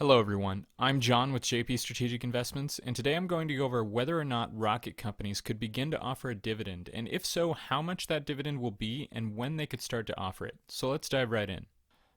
Hello everyone, I'm John with JP Strategic Investments, and today I'm going to go over whether or not rocket companies could begin to offer a dividend, and if so, how much that dividend will be and when they could start to offer it. So let's dive right in.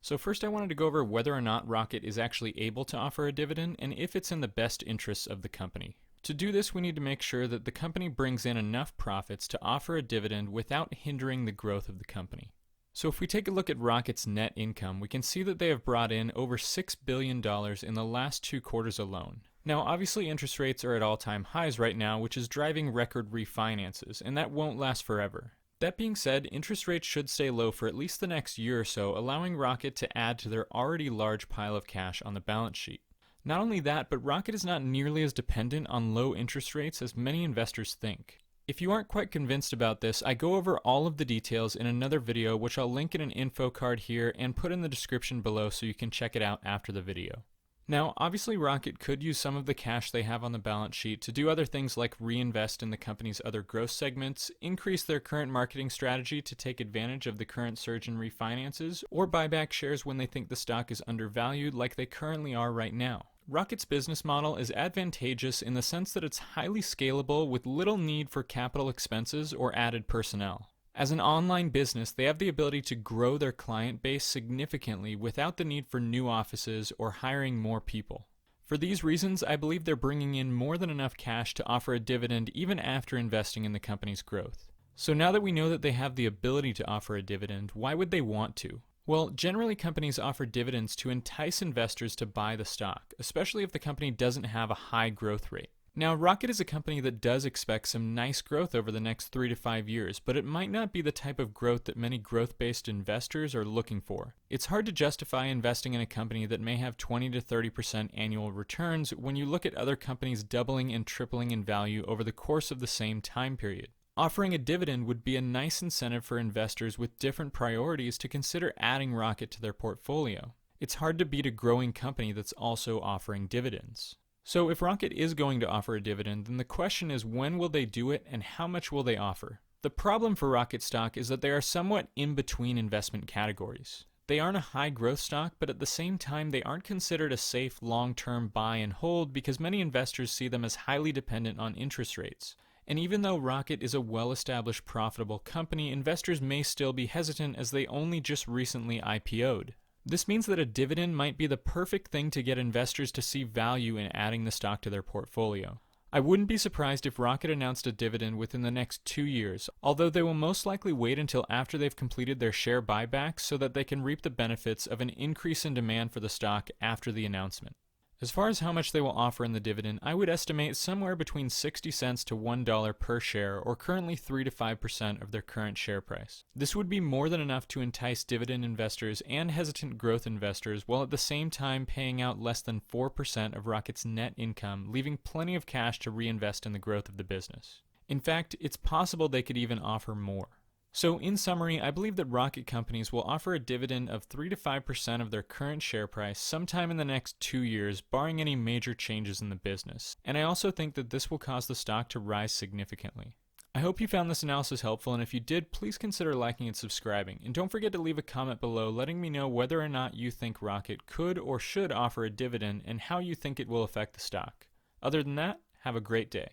So first I wanted to go over whether or not Rocket is actually able to offer a dividend and if it's in the best interests of the company. To do this, we need to make sure that the company brings in enough profits to offer a dividend without hindering the growth of the company. So if we take a look at Rocket's net income, we can see that they have brought in over $6 billion in the last 2 quarters alone. Now obviously interest rates are at all-time highs right now, which is driving record refinances, and that won't last forever. That being said, interest rates should stay low for at least the next year or so, allowing Rocket to add to their already large pile of cash on the balance sheet. Not only that, but Rocket is not nearly as dependent on low interest rates as many investors think. If you aren't quite convinced about this, I go over all of the details in another video, which I'll link in an info card here and put in the description below so you can check it out after the video. Now, obviously Rocket could use some of the cash they have on the balance sheet to do other things like reinvest in the company's other growth segments, increase their current marketing strategy to take advantage of the current surge in refinances, or buy back shares when they think the stock is undervalued like they currently are right now. Rocket's business model is advantageous in the sense that it's highly scalable with little need for capital expenses or added personnel. As an online business, they have the ability to grow their client base significantly without the need for new offices or hiring more people. For these reasons, I believe they're bringing in more than enough cash to offer a dividend even after investing in the company's growth. So now that we know that they have the ability to offer a dividend, why would they want to? Well, generally companies offer dividends to entice investors to buy the stock, especially if the company doesn't have a high growth rate. Now, Rocket is a company that does expect some nice growth over the next 3 to 5 years, but it might not be the type of growth that many growth-based investors are looking for. It's hard to justify investing in a company that may have 20 to 30% annual returns when you look at other companies doubling and tripling in value over the course of the same time period. Offering a dividend would be a nice incentive for investors with different priorities to consider adding Rocket to their portfolio. It's hard to beat a growing company that's also offering dividends. So if Rocket is going to offer a dividend, then the question is when will they do it and how much will they offer? The problem for Rocket stock is that they are somewhat in between investment categories. They aren't a high growth stock, but at the same time they aren't considered a safe long-term buy and hold because many investors see them as highly dependent on interest rates. And even though Rocket is a well-established profitable company, investors may still be hesitant as they only just recently IPO'd. This means that a dividend might be the perfect thing to get investors to see value in adding the stock to their portfolio. I wouldn't be surprised if Rocket announced a dividend within the next 2 years, although they will most likely wait until after they've completed their share buybacks so that they can reap the benefits of an increase in demand for the stock after the announcement. As far as how much they will offer in the dividend, I would estimate somewhere between 60 cents to $1 per share, or currently 3 to 5% of their current share price. This would be more than enough to entice dividend investors and hesitant growth investors, while at the same time paying out less than 4% of Rocket's net income, leaving plenty of cash to reinvest in the growth of the business. In fact, it's possible they could even offer more. So in summary, I believe that Rocket companies will offer a dividend of 3 to 5% of their current share price sometime in the next 2 years, barring any major changes in the business. And I also think that this will cause the stock to rise significantly. I hope you found this analysis helpful, and if you did, please consider liking and subscribing. And don't forget to leave a comment below letting me know whether or not you think Rocket could or should offer a dividend and how you think it will affect the stock. Other than that, have a great day.